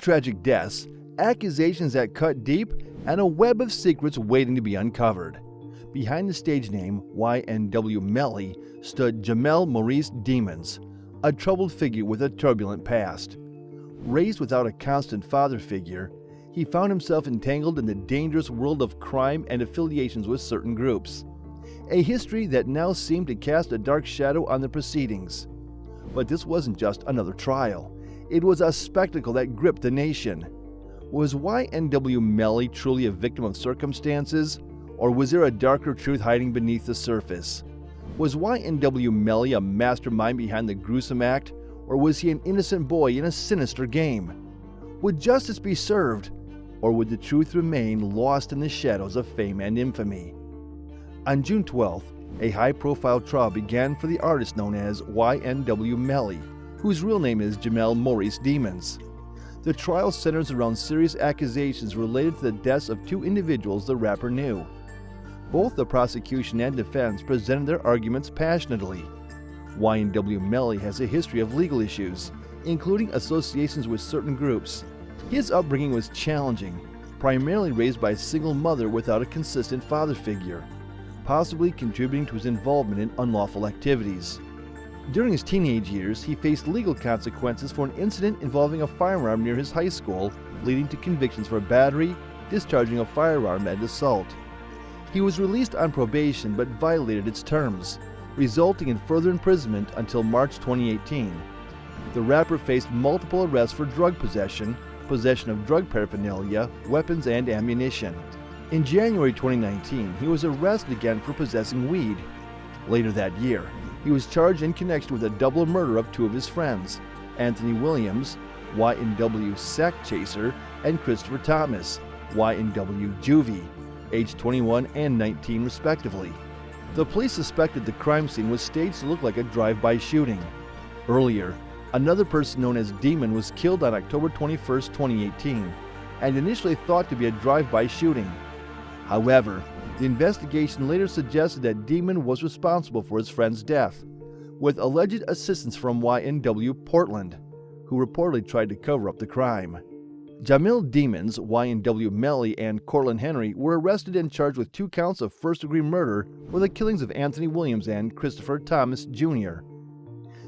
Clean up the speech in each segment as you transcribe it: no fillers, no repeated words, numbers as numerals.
tragic deaths, accusations that cut deep, and a web of secrets waiting to be uncovered. Behind the stage name YNW Melly stood Jamel Maurice Demons, a troubled figure with a turbulent past. Raised without a constant father figure, he found himself entangled in the dangerous world of crime and affiliations with certain groups. A history that now seemed to cast a dark shadow on the proceedings. But this wasn't just another trial. It was a spectacle that gripped the nation. Was YNW Melly truly a victim of circumstances, or was there a darker truth hiding beneath the surface? Was YNW Melly a mastermind behind the gruesome act, or was he an innocent boy in a sinister game? Would justice be served, or would the truth remain lost in the shadows of fame and infamy? On June 12th, a high-profile trial began for the artist known as YNW Melly, whose real name is Jamel Maurice Demons. The trial centers around serious accusations related to the deaths of two individuals the rapper knew. Both the prosecution and defense presented their arguments passionately. YNW Melly has a history of legal issues, including associations with certain groups. His upbringing was challenging, primarily raised by a single mother without a consistent father figure, possibly contributing to his involvement in unlawful activities. During his teenage years, he faced legal consequences for an incident involving a firearm near his high school, leading to convictions for battery, discharging a firearm, and assault. He was released on probation but violated its terms, resulting in further imprisonment until March 2018. The rapper faced multiple arrests for drug possession, possession of drug paraphernalia, weapons, and ammunition. In January 2019, he was arrested again for possessing weed. Later that year, he was charged in connection with a double murder of two of his friends, Anthony Williams, YNW Sack Chaser, and Christopher Thomas, YNW Juvie, aged 21 and 19 respectively. The police suspected the crime scene was staged to look like a drive-by shooting. Earlier, another person known as Demon was killed on October 21, 2018, and initially thought to be a drive-by shooting. However, the investigation later suggested that Demon was responsible for his friend's death, with alleged assistance from YNW Portland, who reportedly tried to cover up the crime. Jamel Demons, YNW Melly, and Cortland Henry were arrested and charged with 2 counts of first-degree murder for the killings of Anthony Williams and Christopher Thomas Jr.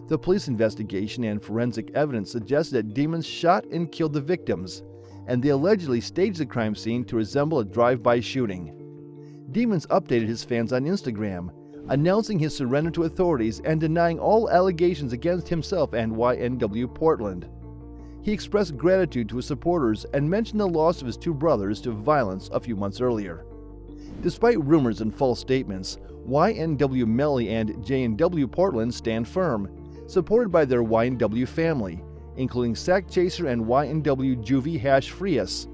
The police investigation and forensic evidence suggested that Demons shot and killed the victims, and they allegedly staged the crime scene to resemble a drive-by shooting. Demons updated his fans on Instagram, announcing his surrender to authorities and denying all allegations against himself and YNW Portland. He expressed gratitude to his supporters and mentioned the loss of his 2 brothers to violence a few months earlier. Despite rumors and false statements, YNW Melly and JNW Portland stand firm, supported by their YNW family, including Sack Chaser and YNW Juvie Hash Frias.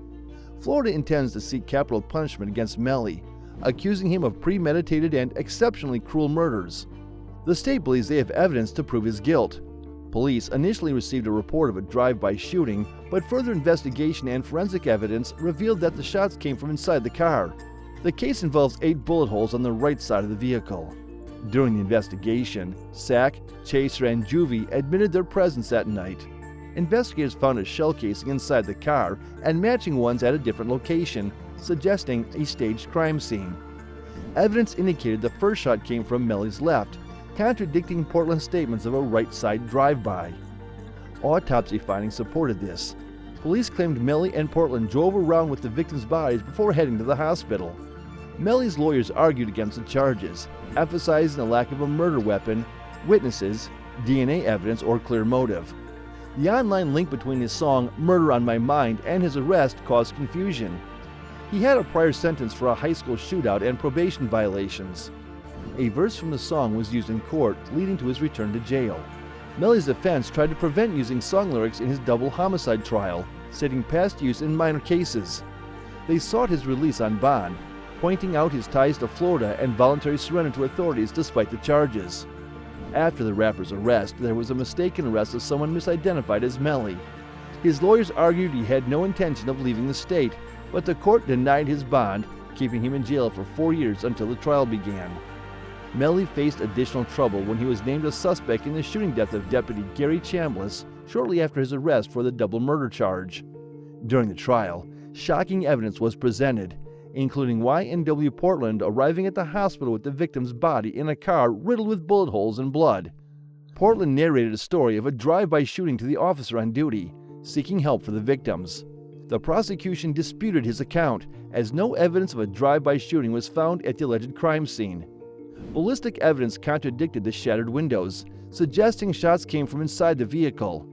Florida intends to seek capital punishment against Melly, accusing him of premeditated and exceptionally cruel murders. The state believes they have evidence to prove his guilt. Police initially received a report of a drive-by shooting, but further investigation and forensic evidence revealed that the shots came from inside the car. The case involves 8 bullet holes on the right side of the vehicle. During the investigation, Sack, Chaser, and Juvie admitted their presence that night. Investigators found a shell casing inside the car and matching ones at a different location, suggesting a staged crime scene. Evidence indicated the first shot came from Melly's left, contradicting Portland's statements of a right-side drive-by. Autopsy findings supported this. Police claimed Melly and Portland drove around with the victims' bodies before heading to the hospital. Melly's lawyers argued against the charges, emphasizing the lack of a murder weapon, witnesses, DNA evidence, or clear motive. The online link between his song "Murder on My Mind" and his arrest caused confusion. He had a prior sentence for a high school shootout and probation violations. A verse from the song was used in court, leading to his return to jail. Melly's defense tried to prevent using song lyrics in his double homicide trial, citing past use in minor cases. They sought his release on bond, pointing out his ties to Florida and voluntary surrender to authorities despite the charges. After the rapper's arrest, there was a mistaken arrest of someone misidentified as Melly. His lawyers argued he had no intention of leaving the state, but the court denied his bond, keeping him in jail for 4 years until the trial began. Melly faced additional trouble when he was named a suspect in the shooting death of Deputy Gary Chambliss shortly after his arrest for the double murder charge. During the trial, shocking evidence was presented, including YNW Portland arriving at the hospital with the victim's body in a car riddled with bullet holes and blood. Portland narrated a story of a drive-by shooting to the officer on duty, seeking help for the victims. The prosecution disputed his account, as no evidence of a drive-by shooting was found at the alleged crime scene. Ballistic evidence contradicted the shattered windows, suggesting shots came from inside the vehicle.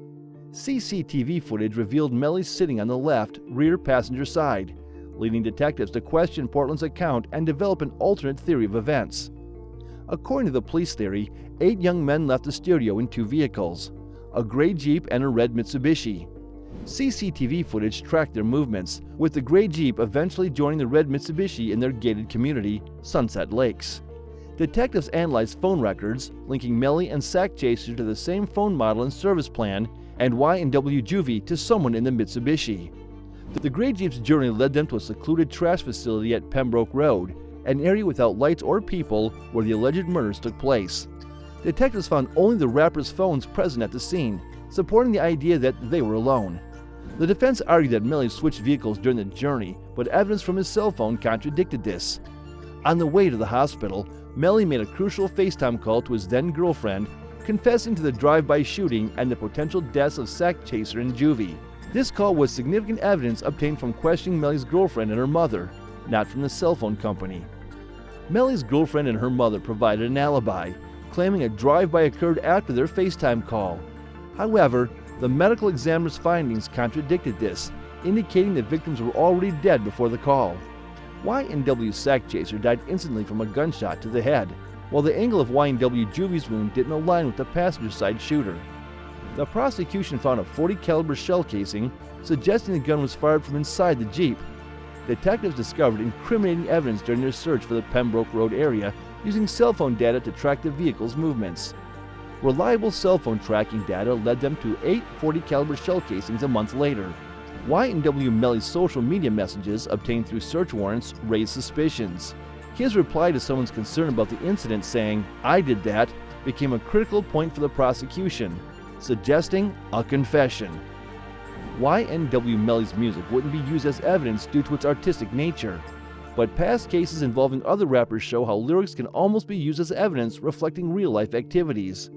CCTV footage revealed Melly sitting on the left rear passenger side, leading detectives to question Portland's account and develop an alternate theory of events. According to the police theory, 8 young men left the studio in 2 vehicles, a gray Jeep and a red Mitsubishi. CCTV footage tracked their movements, with the gray Jeep eventually joining the red Mitsubishi in their gated community, Sunset Lakes. Detectives analyzed phone records, linking Melly and Sack Chaser to the same phone model and service plan, and YNW Juvie to someone in the Mitsubishi. The gray Jeep's journey led them to a secluded trash facility at Pembroke Road, an area without lights or people where the alleged murders took place. Detectives found only the rapper's phones present at the scene, supporting the idea that they were alone. The defense argued that Melly switched vehicles during the journey, but evidence from his cell phone contradicted this. On the way to the hospital, Melly made a crucial FaceTime call to his then-girlfriend, confessing to the drive-by shooting and the potential deaths of Sack Chaser and Juvie. This call was significant evidence obtained from questioning Melly's girlfriend and her mother, not from the cell phone company. Melly's girlfriend and her mother provided an alibi, claiming a drive-by occurred after their FaceTime call. However, the medical examiner's findings contradicted this, indicating the victims were already dead before the call. YNW Sack Chaser died instantly from a gunshot to the head, while the angle of YNW Juvie's wound didn't align with the passenger side shooter. The prosecution found a .40 caliber shell casing, suggesting the gun was fired from inside the Jeep. Detectives discovered incriminating evidence during their search for the Pembroke Road area, using cell phone data to track the vehicle's movements. Reliable cell phone tracking data led them to 8 .40 caliber shell casings a month later. YNW Melly's social media messages obtained through search warrants raised suspicions. His reply to someone's concern about the incident saying, "I did that," became a critical point for the prosecution, suggesting a confession. YNW Melly's music wouldn't be used as evidence due to its artistic nature, but past cases involving other rappers show how lyrics can almost be used as evidence reflecting real-life activities.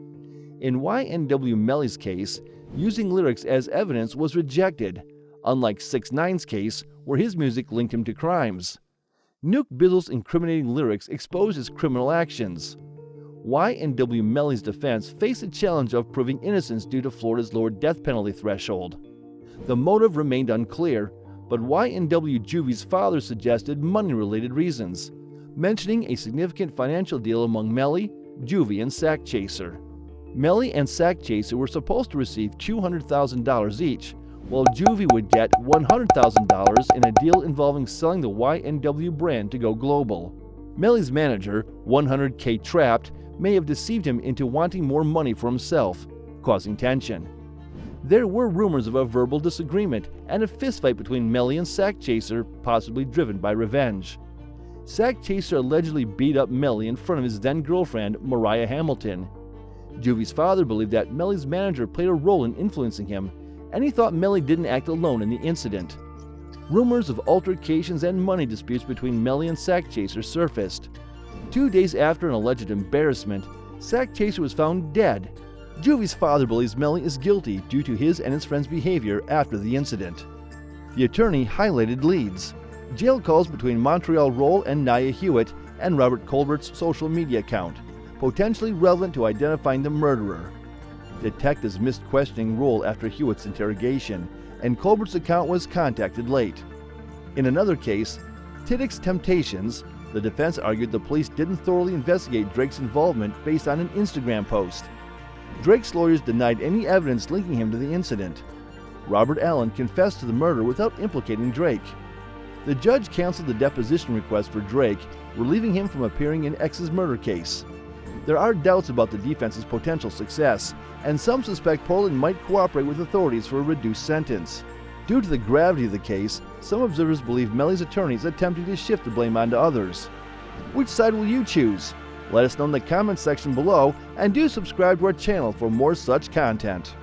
In YNW Melly's case, using lyrics as evidence was rejected, unlike 6ix9ine's case, where his music linked him to crimes. Nuke Bizzle's incriminating lyrics exposed his criminal actions. YNW Melly's defense faced the challenge of proving innocence due to Florida's lower death penalty threshold. The motive remained unclear, but YNW Juvie's father suggested money-related reasons, mentioning a significant financial deal among Melly, Juvie, and Sack Chaser. Melly and Sack Chaser were supposed to receive $200,000 each, while Juvie would get $100,000 in a deal involving selling the YNW brand to go global. Melly's manager, 100K Trapped, may have deceived him into wanting more money for himself, causing tension. There were rumors of a verbal disagreement and a fistfight between Melly and Sack Chaser, possibly driven by revenge. Sack Chaser allegedly beat up Melly in front of his then-girlfriend, Mariah Hamilton. Juvie's father believed that Melly's manager played a role in influencing him, and he thought Melly didn't act alone in the incident. Rumors of altercations and money disputes between Melly and Sack Chaser surfaced. 2 days after an alleged embarrassment, Sack Chaser was found dead. Juvie's father believes Melly is guilty due to his and his friend's behavior after the incident. The attorney highlighted leads: jail calls between Montreal Roll and Nia Hewitt, and Robert Colbert's social media account, potentially relevant to identifying the murderer. Detectives missed questioning Roll after Hewitt's interrogation, and Colbert's account was contacted late. In another case, Tiddick's Temptations, the defense argued the police didn't thoroughly investigate Drake's involvement based on an Instagram post. Drake's lawyers denied any evidence linking him to the incident. Robert Allen confessed to the murder without implicating Drake. The judge canceled the deposition request for Drake, relieving him from appearing in X's murder case. There are doubts about the defense's potential success, and some suspect Portland might cooperate with authorities for a reduced sentence. Due to the gravity of the case, some observers believe Melly's attorneys attempting to shift the blame onto others. Which side will you choose? Let us know in the comments section below, and do subscribe to our channel for more such content.